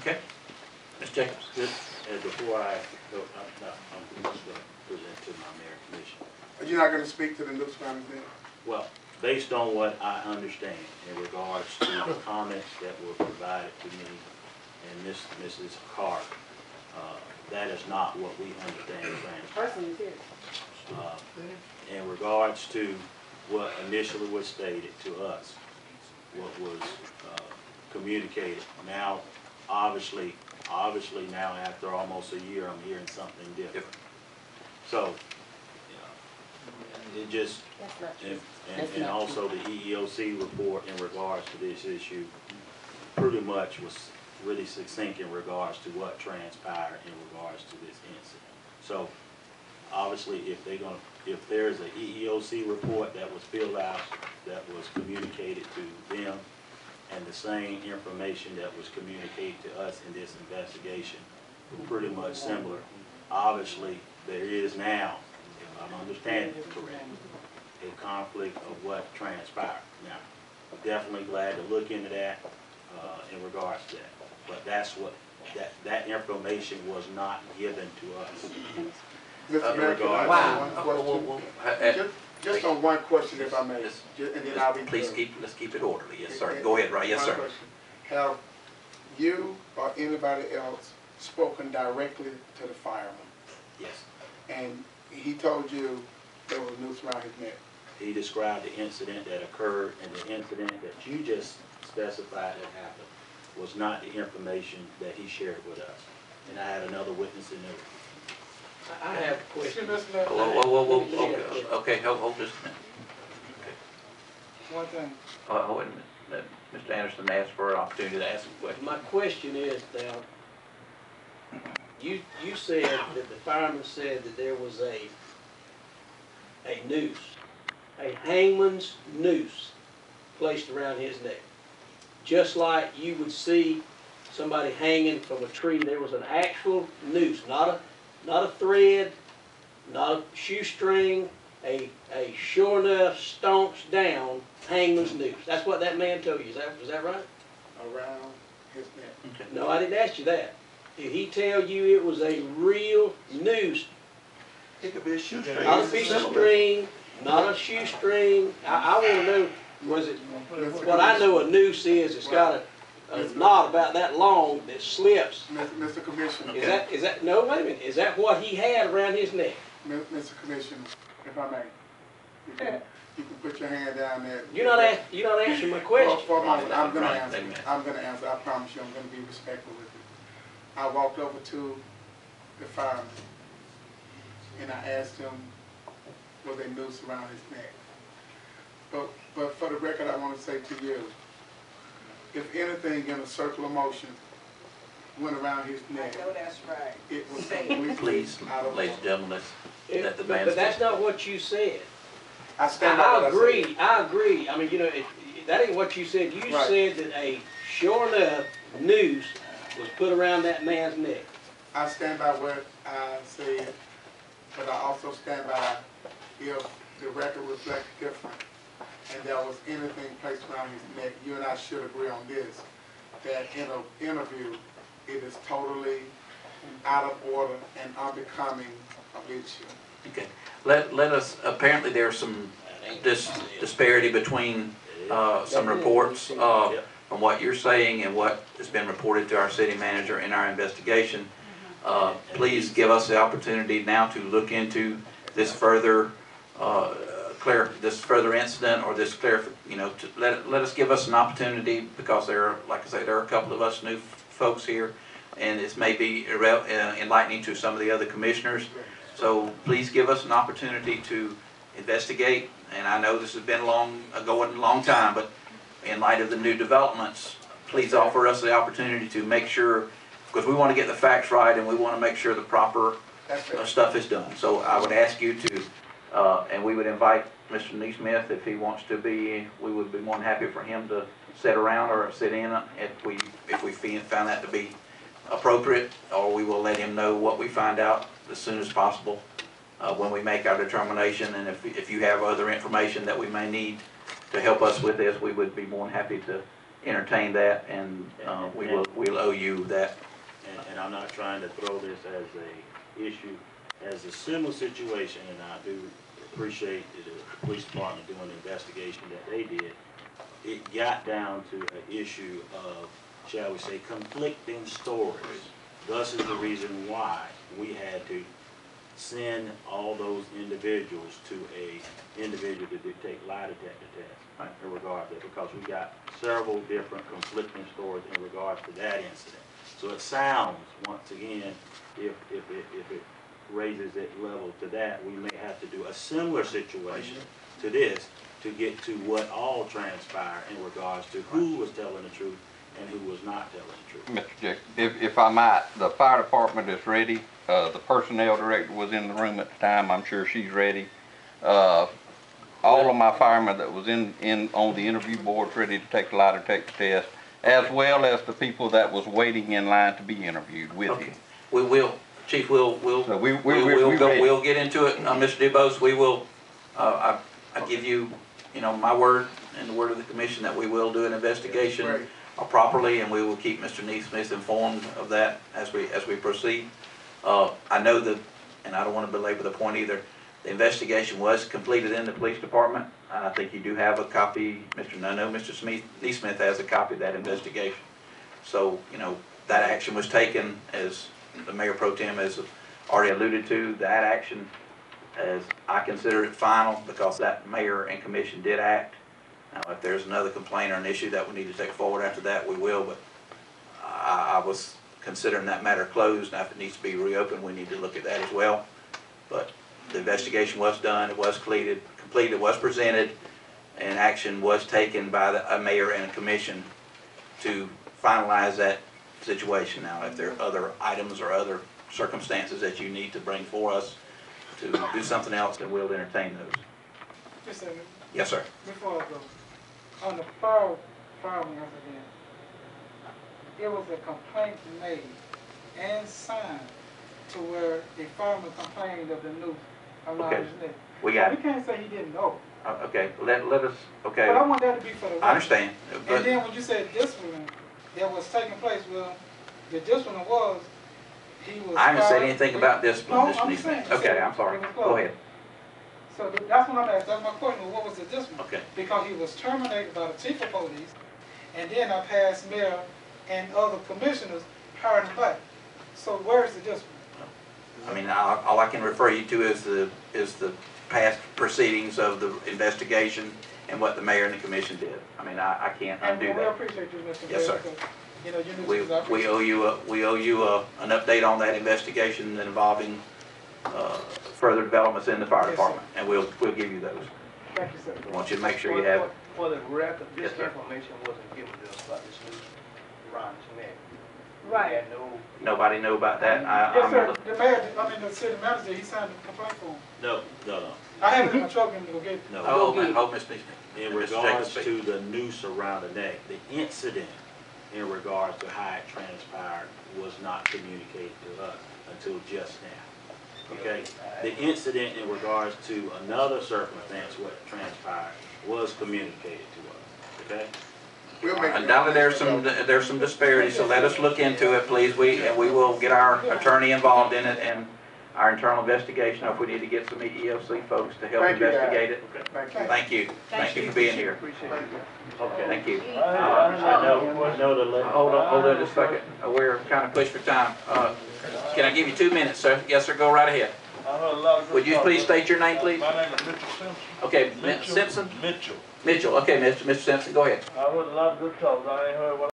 Okay. Ms. Jacobs. Before I go, I'm going to present to my mayor and commission. Are you not going to speak to the news family then? Well, based on what I understand in regards to the comments that were provided to me and Mrs. Carr, that is not what we understand Person is here. in regards to what initially was stated to us, what was communicated. Now, obviously now after almost a year, I'm hearing something different. So, it just, and also the EEOC report in regards to this issue pretty much was really succinct in regards to what transpired in regards to this incident. So obviously if there's an EEOC report that was filled out, that was communicated to them, and the same information that was communicated to us in this investigation were pretty much similar, obviously there is now, if I'm understanding it correctly, a conflict of what transpired. Now, I'm definitely glad to look into that in regards to that. But that's what, that information was not given to us. Mr. Mayor, can I ask one question? Just on one question, if I may, and then I'll be Please let's keep it orderly. Yes, sir. Go ahead, right? Yes, sir. Have you or anybody else spoken directly to the fireman? Yes. And he told you there was a noose around his neck? He described the incident that occurred, and the incident that you just specified that happened was not the information that he shared with us. And I had another witness in there. I have a question. Whoa. Okay, hold just a minute. Okay. One thing. Hold a minute. Mr. Anderson asked for an opportunity to ask a question. My question is now, you said that the fireman said that there was a noose, a hangman's noose placed around his neck. Just like you would see somebody hanging from a tree, there was an actual noose, not a thread, not a shoestring, a sure enough staunch down hangman's noose. That's what that man told you. Is that right? Around his neck. Okay. No, I didn't ask you that. Did he tell you it was a real noose? It could be a shoestring. Not a piece of string, not a shoestring. I want to know, was it, what I know a noose is, it's got a knot about that long that slips. Mr. Commissioner. Is that, no, wait a minute, is that what he had around his neck? Mr. Commissioner, if I may, you can put your hand down there. You're not answering my question. For a moment, I'm going to answer. I'm going to answer. I promise you, I'm going to be respectful with you. I walked over to the fireman and I asked him, was a noose around his neck? But for the record, I want to say to you, if anything in a circle of motion went around his neck, I know that's right. it was completely Please, out of ladies and gentlemen, let the man But that's not what you said. I stand by what I said. I agree. I mean, you know, that ain't what you said. You Right. said that a sure enough noose was put around that man's neck. I stand by what I said, but I also stand by if the record reflects different and there was anything placed around his neck, you and I should agree on this, that in an interview, it is totally out of order and unbecoming of leadership. Okay. Let us, apparently there's some disparity between some reports from what you're saying and what has been reported to our city manager in our investigation. Please give us the opportunity now to look into this further incident or this to let us give us an opportunity, because there are, like I say, there are a couple of us new folks here, and this may be enlightening to some of the other commissioners. So please give us an opportunity to investigate. And I know this has been going a long time, but in light of the new developments, please offer us the opportunity to make sure, because we want to get the facts right and we want to make sure the proper stuff is done. So I would ask you to, and we would invite Mr. Neesmith, if he wants to be, we would be more than happy for him to sit around or sit in if we found that to be appropriate, or we will let him know what we find out as soon as possible when we make our determination. And if you have other information that we may need to help us with this, we would be more than happy to entertain that, and we'll owe you that. And I'm not trying to throw this as a issue, as a similar situation, and I do appreciate the police department doing the investigation that they did. It got down to an issue of, shall we say, conflicting stories. Thus is the reason why we had to send all those individuals to a individual to take lie detector tests in regards to it, because we got several different conflicting stories in regards to that incident. So it sounds, once again, if it raises it level to that, we may have to do a similar situation to this to get to what all transpired in regards to who was telling the truth and who was not telling the truth. Mr. Jackson, if I might, the fire department is ready. The personnel director was in the room at the time. I'm sure she's ready. All of my firemen that was in on the interview board's ready to take the lie detector test, as well as the people that was waiting in line to be interviewed with you. We will, Chief. We'll get into it, Mr. DuBose. We will. I give you, my word and the word of the commission that we will do an investigation properly, and we will keep Mr. Neesmith informed of that as we proceed. I know that, and I don't want to belabor the point either, the investigation was completed in the police department. I think you do have a copy, Mr. Neesmith has a copy of that investigation. So, that action was taken, as the Mayor Pro Tem has already alluded to. That action, as I consider it, final, because that mayor and commission did act. Now, if there's another complaint or an issue that we need to take forward after that, we will, but I was considering that matter closed. Now, if it needs to be reopened, we need to look at that as well. But the investigation was done, it was completed, it was presented, and action was taken by a mayor and a commission to finalize that situation. Now, if there are other items or other circumstances that you need to bring for us to do something else, then we'll entertain those. Just a second. Yes, sir. Before I go, on the fireman incident, it was a complaint made and signed to where the fireman complained of the noose around his neck. We got it. We can't say he didn't know. Okay, let us, okay. But I want that to be for the record. I understand. But And then when you said discipline that was taking place, well, the discipline was, he was. I haven't said anything about discipline. No, I'm saying. Okay, I'm sorry. Go ahead. So that's what I'm asking. That's my question. What was the discipline? Okay. Because he was terminated by the chief of police, and then our past mayor and other commissioners hired him back. So where is the discipline? I mean, all I can refer you to is the past proceedings of the investigation and what the mayor and the commission did. I mean, I can't undo And we that. appreciate you, Mr. Yes, sir. Because, your news We is appreciated. owe you an update on that investigation involving further developments in the fire Yes, department, and we'll give you those. Thank you, sir. I want you to make sure you have it. For the record, this Yes, sir. information wasn't given to us about this news Ron Schmidt. Right. We had no. Nobody knew about that. Yes, sir. The mayor, the city manager, he signed the complaint form. No. I have it in my truck and go get it. No. Oh, Mr. Neesmith. In Mr. regards Jacobs, to the noose around the neck, the incident in regards to how it transpired was not communicated to us until just now. Okay? The incident in regards to another circumstance, what transpired, was communicated to us. Okay? We'll make it. Undoubtedly, there's some disparities, so let us look into it, please. We will get our attorney involved in it and our internal investigation, or if we need to get some EEOC folks to help Thank you, guys. investigate it. Thank you. Thank you. Thank you for being here. Appreciate it. Okay. Thank you. I know the. Hold on just a second. We're kind of pushed for time. Can I give you 2 minutes, sir? Yes, sir, go right ahead. I heard a lot of good Would you talk. please state your name, please? My name is Mitchell Simpson. Okay, Mitchell. Simpson? Mitchell. Mitchell, okay, Mr. Simpson, go ahead. I heard a lot of good talk. I ain't heard what